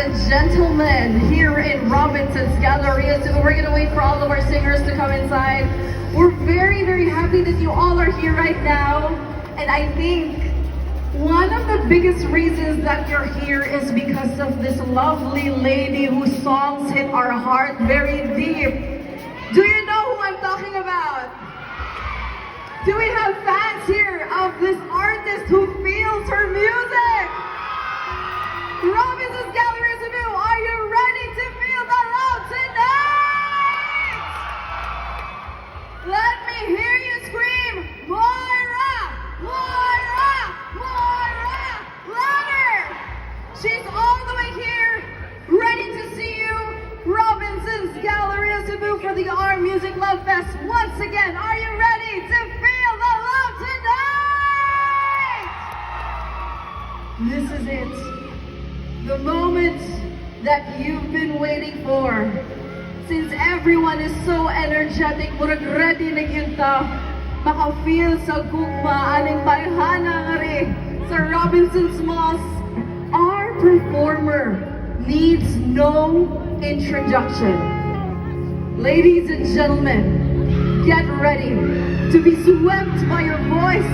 and gentlemen, here in Robinson's Galleria, so we're gonna wait for all of our singers to come inside. We're very, very happy that you all are here right now. And I think one of the biggest reasons that you're here is because of this lovely lady whose songs hit our heart very deep. Do you know who I'm talking about? Do we have fans here of this artist who feels her music? Robinson's Galleria Cebu, are you ready to feel the love tonight? Let me hear you scream, Moira! Moira! Moira! Louder! She's all the way here, ready to see you. Robinson's Galleria Cebu for the R Music Love Fest. Once again, are you ready to feel the love tonight? This is it. The moment that you've been waiting for. Since everyone is so energetic, murag ready na yun ta. Maka-feel sa gugma, aning bayhana nga rin sa Robinson's Malls. Our performer needs no introduction. Ladies and gentlemen, get ready to be swept by your voice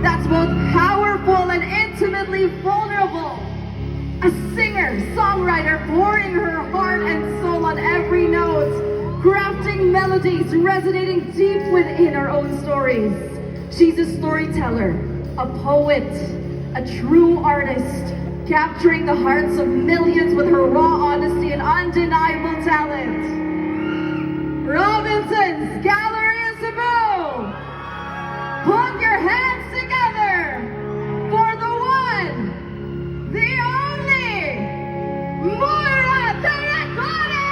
that's both powerful and intimately vulnerable. A singer, songwriter, pouring her heart and soul on every note, crafting melodies resonating deep within her own stories. She's a storyteller, a poet, a true artist, capturing the hearts of millions with her raw honesty and undeniable talent. Robinson's Galleria Cebu! Put your hands together for the one, the only, Moira Terracotta!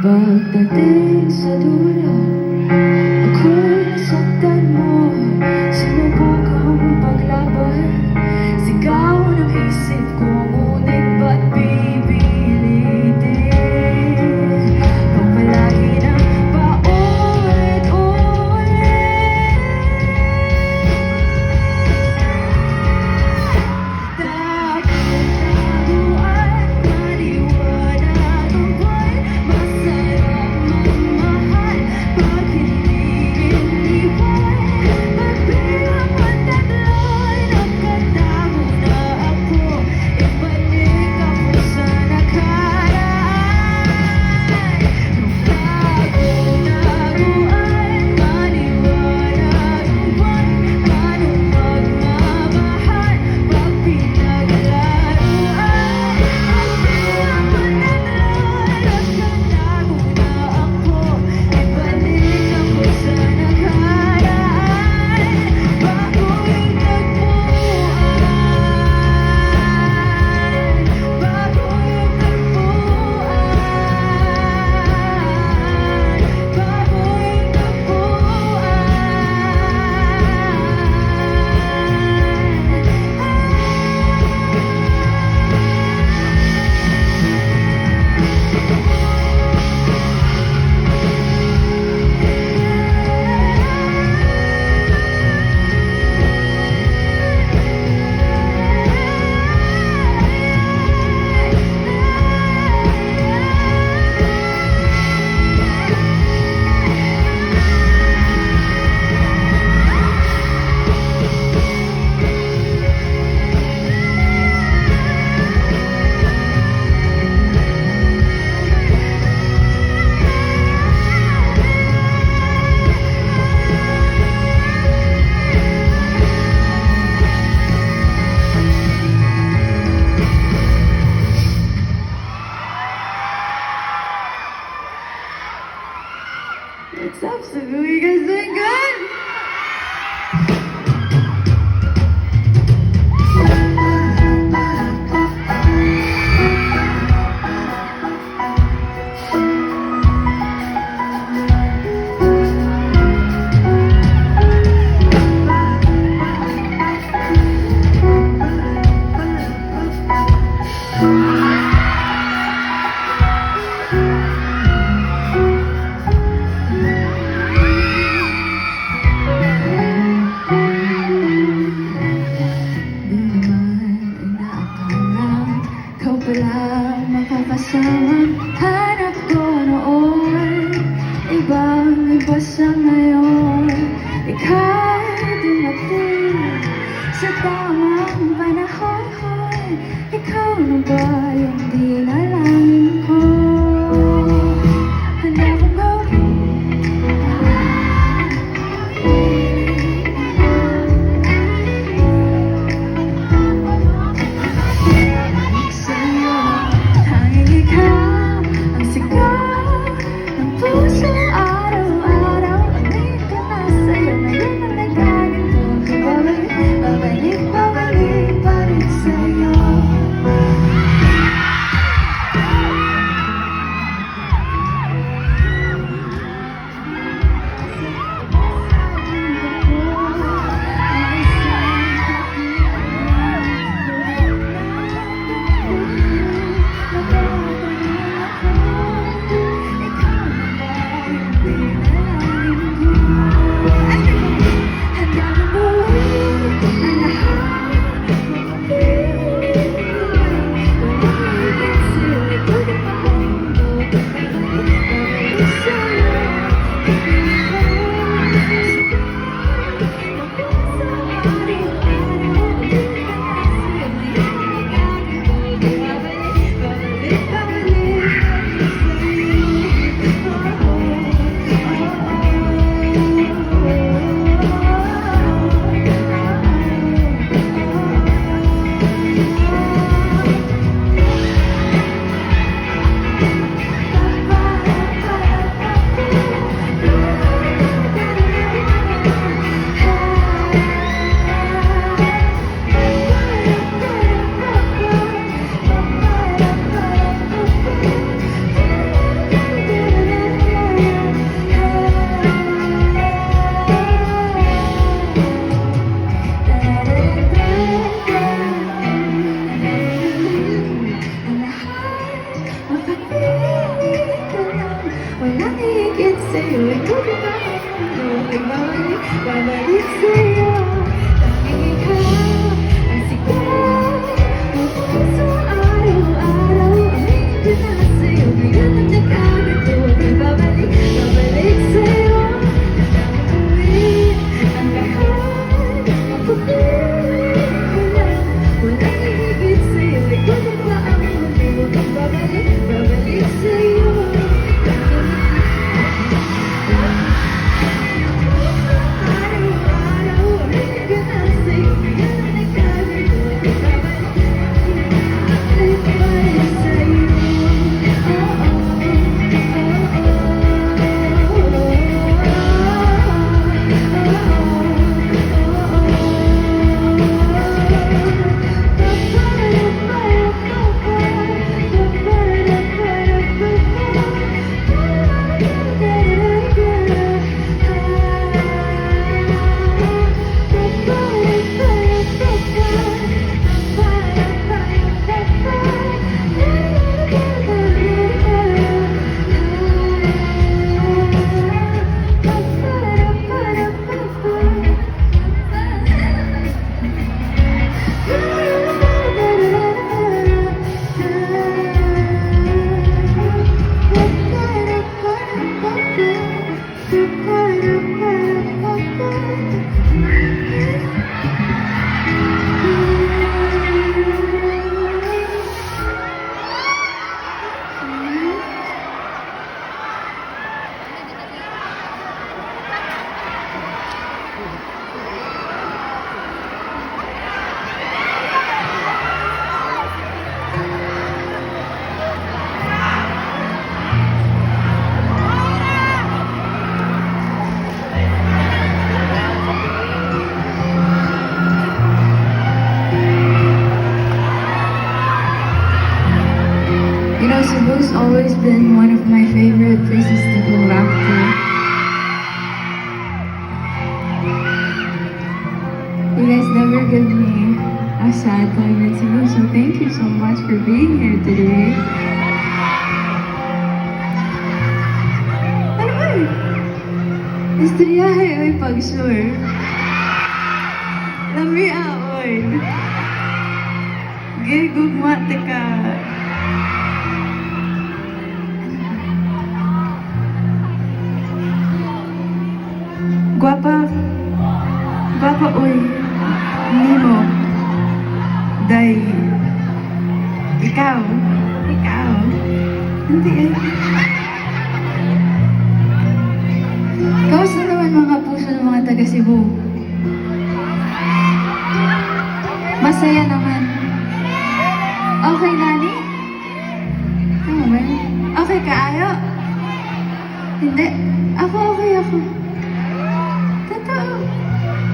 Pagdating sa dulo, ako'y nasaktan mo. Sinubukang paglaban, sigaw ng isip ko, ngunit ba't pipilitin? Kung palagi na paulit-ulit, dapat taguan, maliwanag ang buwan. Masarap magmahal pag hindi iniwan. Pagbilang ang tatlo'y nagkatago na ako. Ibalik ako sa nakaraan. Nung tago-taguan, maliwanag ang buwan. Anong magmamahal pag pinaglaruan? Pagbilang ang tatlo'y nagkatago na ako. Ibalik ako sa nakaraan. Bago yung tagpuan, bago yung tagpuan, bago yung What's up, Cebu? You guys doing good? Di naman inaakarang ikaw pala makakasama. Hanap ko noon, ibang-iba sa ngayon. Ikaw dumating sa tamang panahon. Ikaw na ba yung dinalangin ko? Handa kong gawin sa'yo. Tanging ikaw ang sigaw ng puso araw-araw. Aminin ko na sa'yo na yun ang nagkaganto. Babalik, babalik, babalik pa rin sa'yo. sa'yo, ikaw din ba ang mundo? Nagbabalik, babalik sa'yo. Tanging ikaw ang sigaw ng puso araw-araw. Aminin ko na sa'yo, ngayon ang nagkagato. Nagbabalik, babalik sa'yo. Gagawin ang lahat, mapupulit ko lang. Walang hihigit sa'yo, ikaw din ba ang mundo? Nagbabalik, babalik sa'yo. Araw-araw, aminin ko na sa'yo, ngayon ang nagkagato. Nagbabalik, babalik sa'yo. You know, Cebu's always been one of my favorite places to go back to. You guys never give me a sad time in Cebu, so thank you so much for being here today. Ano ba eh? Istoryahe ay pag-sure. Lamiaon. Gigugmate ka. Guwapa, guwapa uy, nimo, day, ikaw, hindi eh. Kamusta naman mga puso ng mga taga Cebu? Masaya naman. Okay, Nani? Tama ba? Okay ka, Ayo? Hindi. Okay ako. Totoo.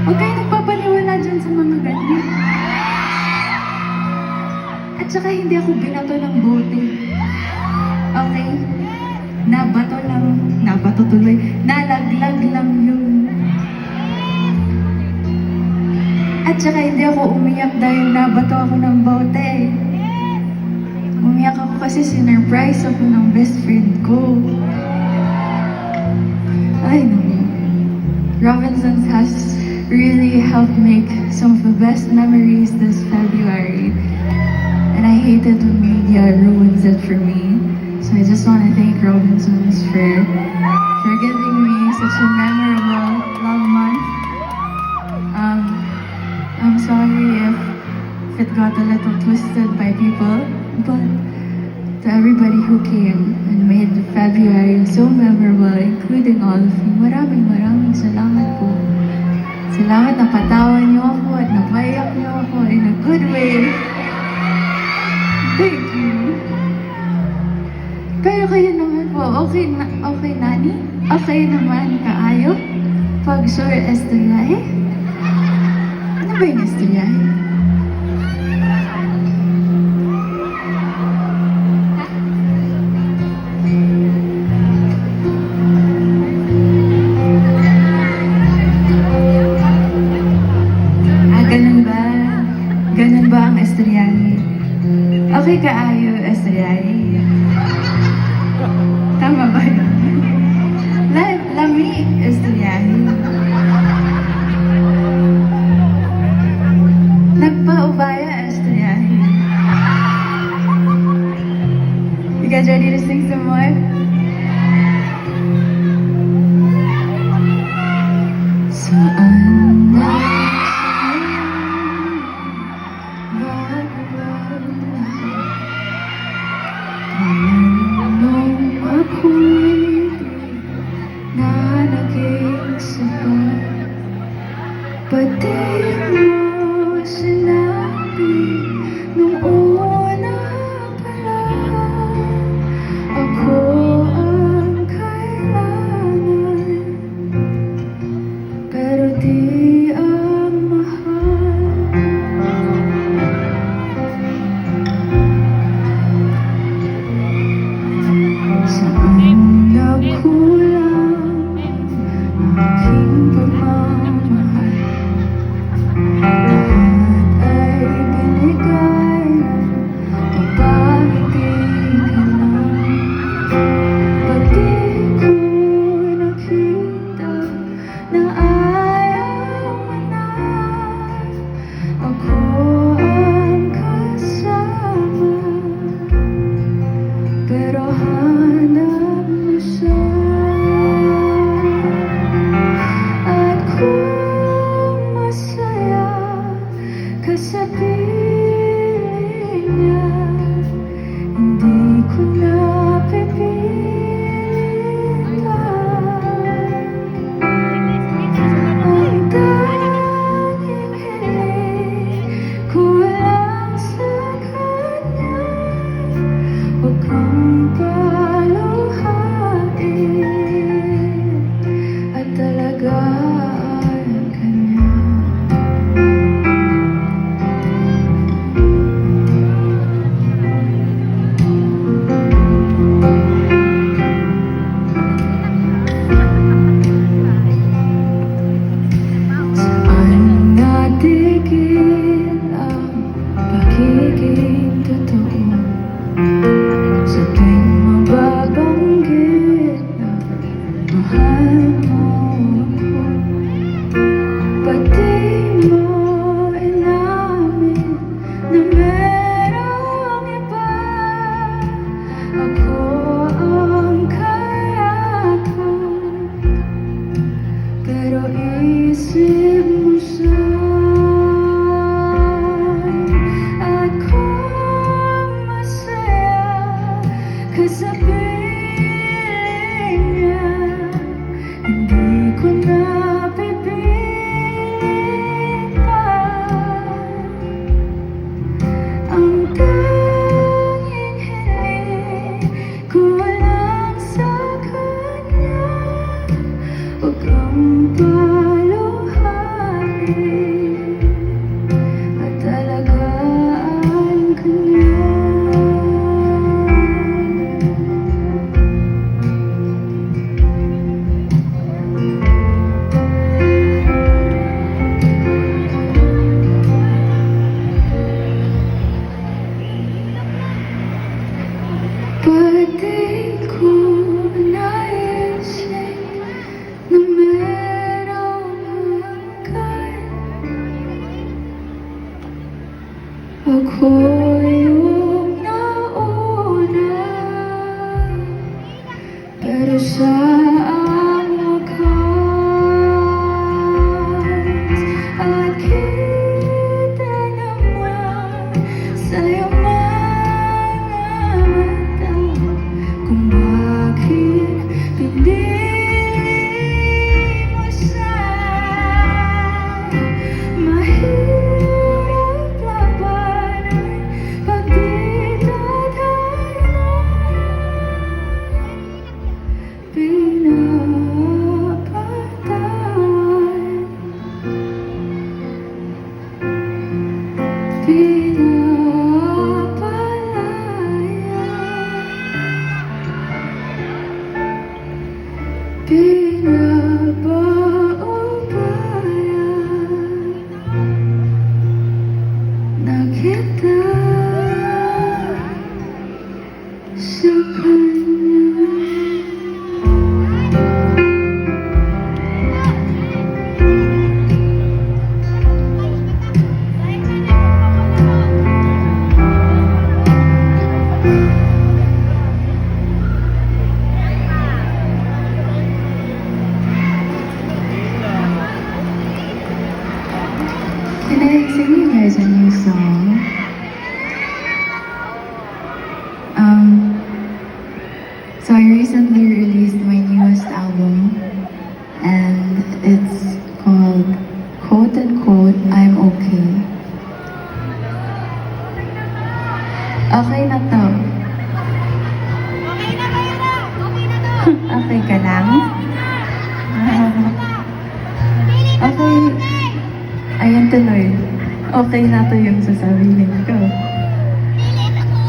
Huwag kayo nagpapaniwala dyan sa mga ganyan. At saka hindi ako binato ng bote. Okay? Nabato tuloy. Nalaglag lang yun. At saka hindi ako umiyak dahil nabato ako ng bote. Umiyak ako kasi sinurprise ako ng best friend ko. Ay, no. Robinsons has really helped make some of the best memories this February. And I hated when media ruins it for me. So I just want to thank Robinsons for giving me such a memorable love month. I'm sorry if it got a little twisted by people, but to everybody who came and made February so memorable, including all of you, maraming salamat po. Salamat na patawan niyo ako at napayak niyo ako in a good way. Thank you. Kayo naman po, okay Nani? Okay naman kaayo? Pag sure estoryahe? Ano ba yung estoryahe? Ganun ba ang estoryahe? Okay kaayo estoryahe? Tama ba yun? Lami, Estudiahin. Nagpa-ubaya, Estudiahin. You guys ready to sing some more? Saan na nung ako'y na naging sapat, pati mo sinabi nung una pa lang, ako ang kailangan, pero di ang mahal. Saan nagkulang ang aking pagmamahal? Lahat ay binigay mo, bakit di ka lang? Pati ko nakita na ayaw mo na, ako ang kasama, pero hanap mo siya. At kung masaya ka sa piling niya, hindi ko na pipilitan. Ang tanging hiling ko lang sa kanya, huwag kang paluhain at talagaan ka niya. Saan natigil ang pagiging totoo? Sa tuwing mababanggit na mahal mo ako, pati mo inamin na merong iba, ako ang kayakap, pero isip mo siya. At kung masaya ka sa piling niya, hindi ko na pipilitan. Ang tanging hiling ko lang sa kanya, huwag kang paluhain at talagaan ka niya. Pati ko naisip na merong hanggan, ako yung nauna, pero sa ang wakas at kita naman sa'yo mga mata kung So I recently released my newest album, and it's called Quote Unquote I'm Okay. Okay na to. Okay ka lang? Okay. Ayan tuloy. Okay na to yung sasabihin ko.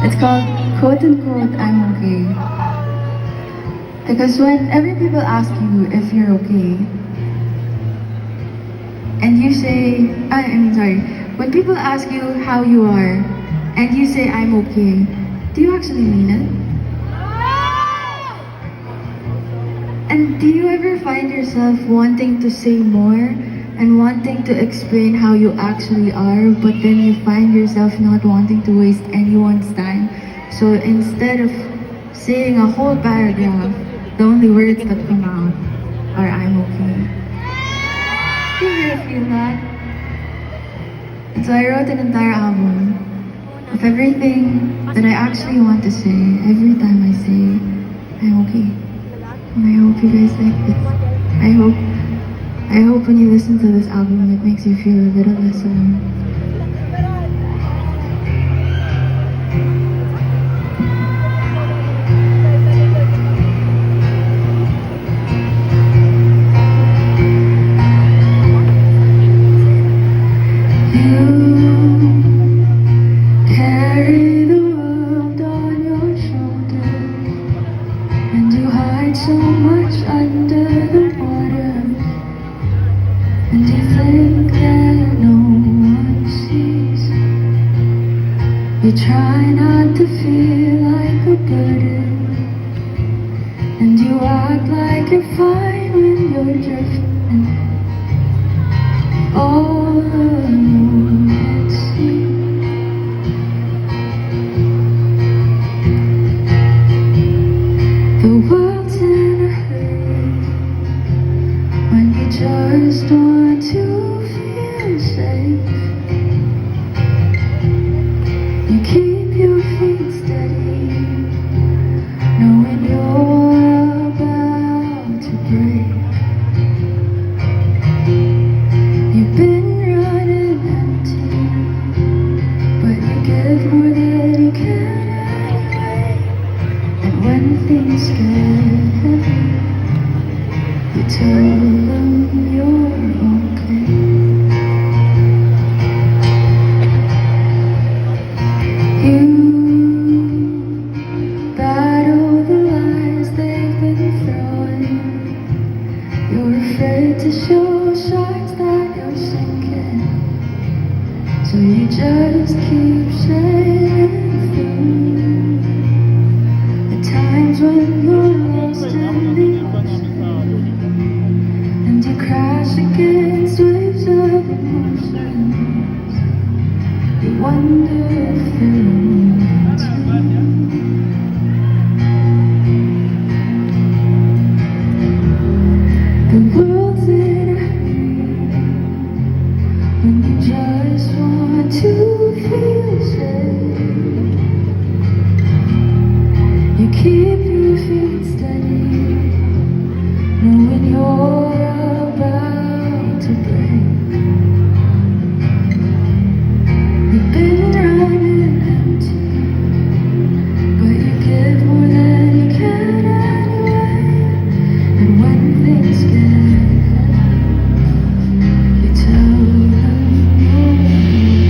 It's called Quote Unquote I'm Okay. Because whenever people ask you if you're okay, and you say, when people ask you how you are, and you say I'm okay, do you actually mean it? And do you ever find yourself wanting to say more and wanting to explain how you actually are, but then you find yourself not wanting to waste anyone's time? So instead of saying a whole paragraph, the only words that come out are I'm okay. Do you ever feel that? And so I wrote an entire album of everything that I actually want to say every time I say I'm okay. And I hope you guys like this. I hope when you listen to this album it makes you feel a little less alone. Carry the world on your shoulders, and you hide so much under the water, and you think that no one sees. You try not to feel like a burden, and you act like you're fine when you're drifting all alone at sea. The world's in a hurry when you just want to feel safe. You keep your feet steady, knowing you're about to break. You've been running empty, but you give more than you can anyway. And when things get heavy, you tell them you're okay. You battle the lies they've been throwing. You're afraid to show signs that you're sinking, so you just keep sailing through the times when you're lost in the ocean, and you crash against waves of emotions. You wonder if they're meant to be. The world's in a hurry when you just want to feel safe. You keep your feet steady, knowing you're about to break. You've been running empty, but you give more than you can anyway. And when things get heavy, you tell them you're okay.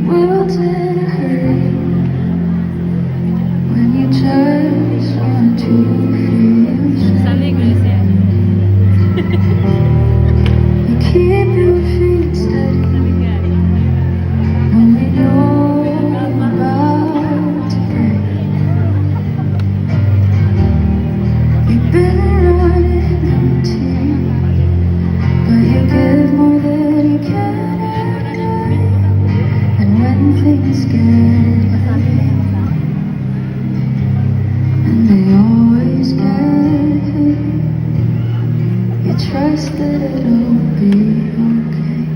world's in a hurry when you just want to feel safe. You keep your feet steady, knowing you're about to break. You've been running empty, but you give more than you can every day. And when things get heavy, and they always get heavy, you trust that it'll be okay.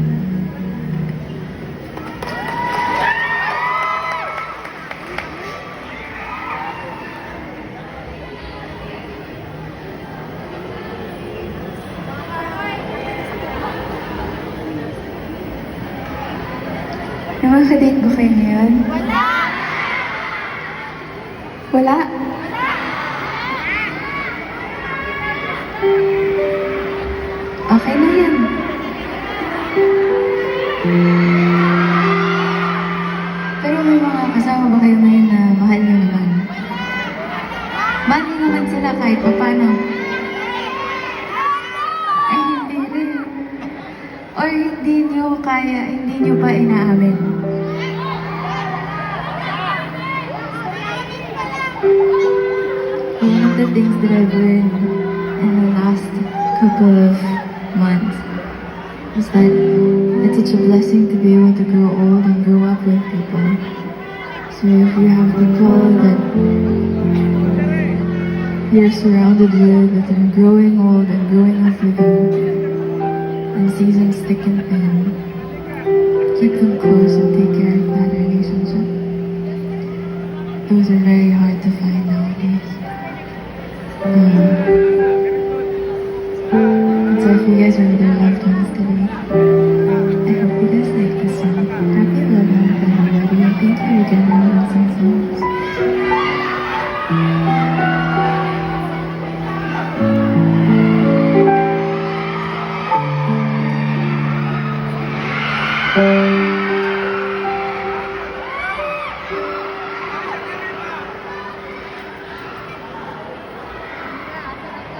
Yung mga kadate ko kayo ngayon? Wala? Okay na yan. Pero may mga kasama ba kayo ngayon na mahal niyo naman? Mahal niyo naman sila kahit pa paano? Ay, hindi rin. Or hindi niyo kaya, hindi niyo pa inaamin? One of the things that I've learned in the last couple of months is that it's such a blessing to be able to grow old and grow up with people. So if you have people that you're surrounded with that are growing old and growing up with you, and seasons thick and thin, keep them close and take care of that relationship. Those are very hard to find nowadays. So if you guys are with your loved ones today, I hope you guys like this song. Happy Love Month, everybody, and thank you again for listening songs.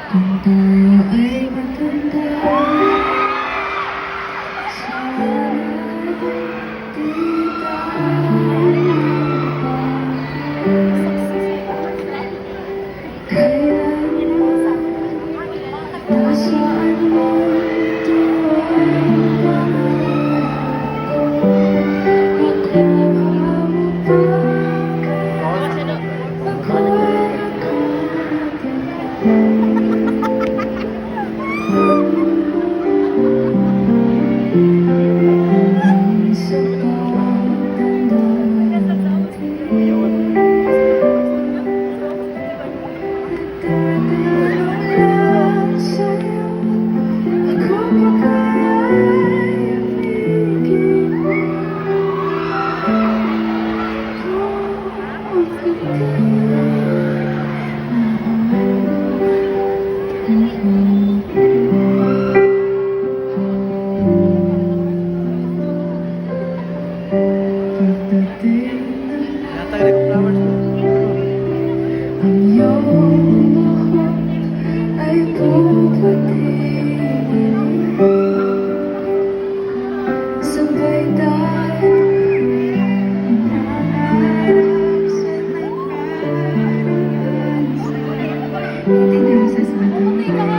Kung tayo ay matanda, sana di tayo kailanman nasaan mo ito ang pangarap ko. Nakuha mo ba kaya ako'y ang iyong buhok ay puputiin. Sabay tayo nangarap sa nakaraan. Hindi niyo masasabi. Nakalimutan.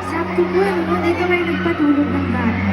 Sakto po, no? Dito kayo nagpatulog ng bata.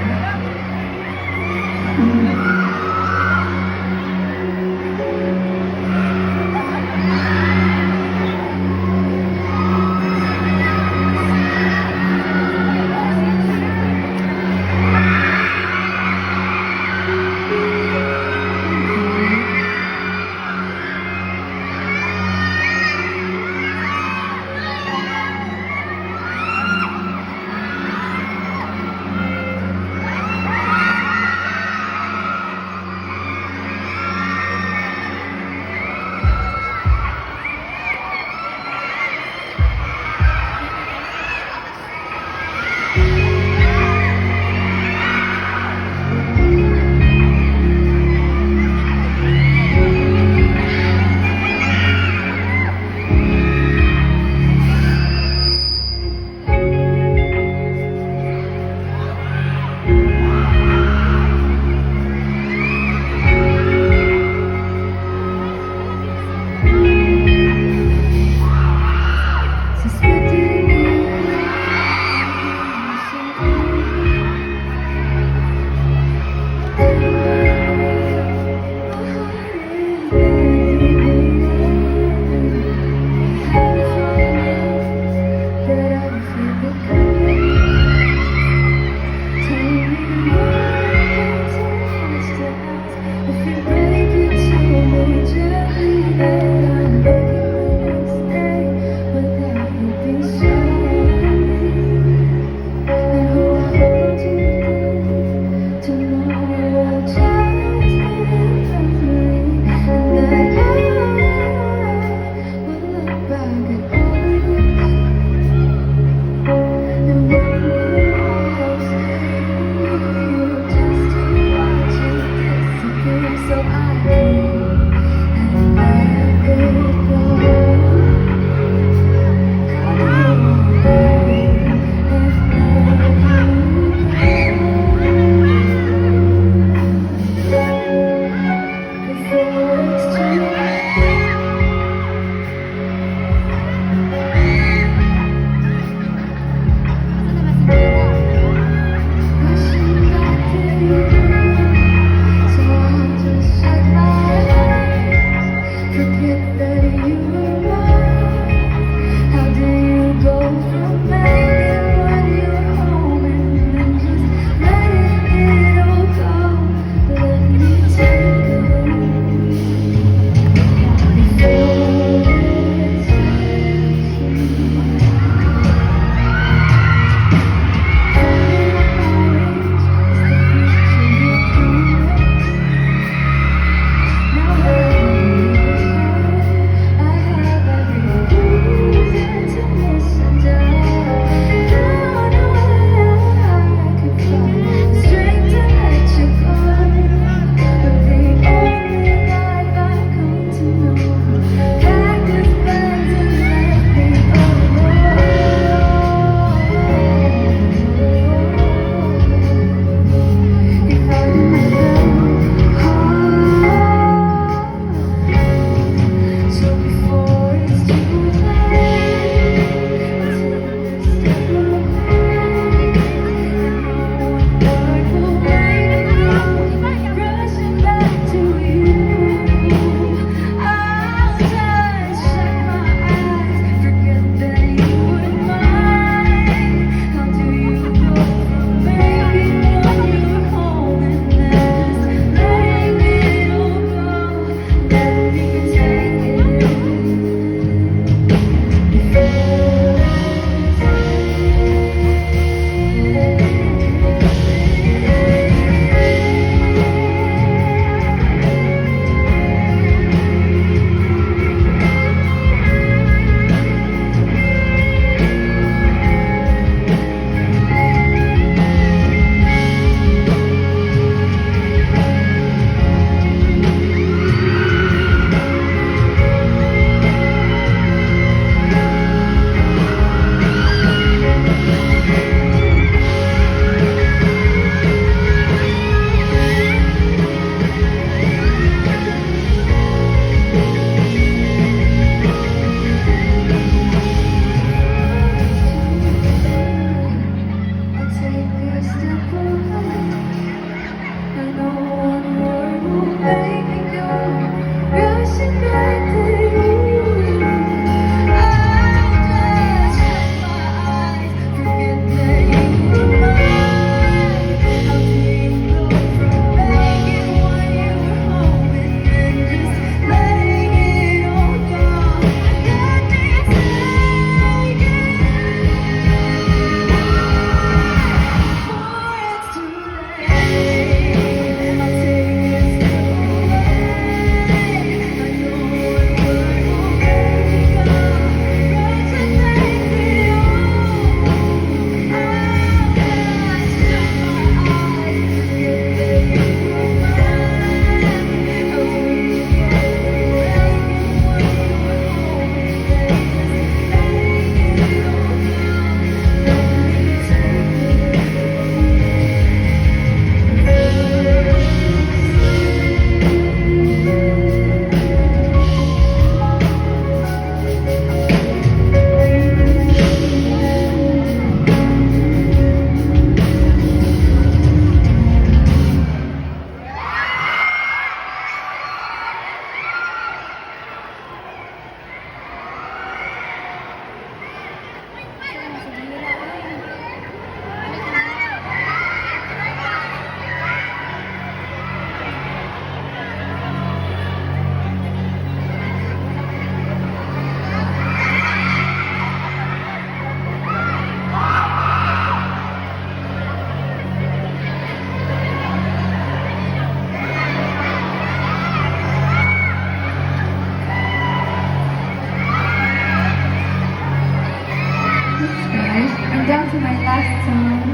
I'm down to my last song.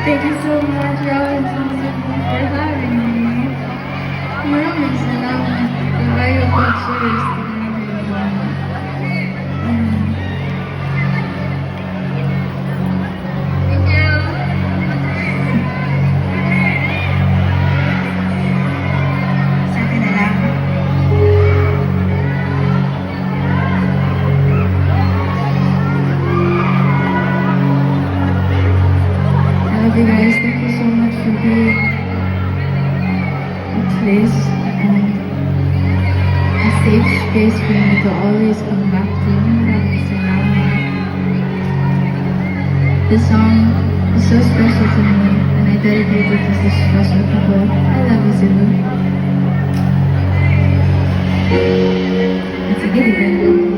Thank you so much, Rowan, for having me. Maraming salamat. Kayo pag-cheers. Thank you. Sa akin na lang. I love you guys. Thank you so much for being a place and a safe space for me to always come back to. Maraming salamat. This song is so special to me and I dedicate it to such special people. I love you, Zulu. It's a giddy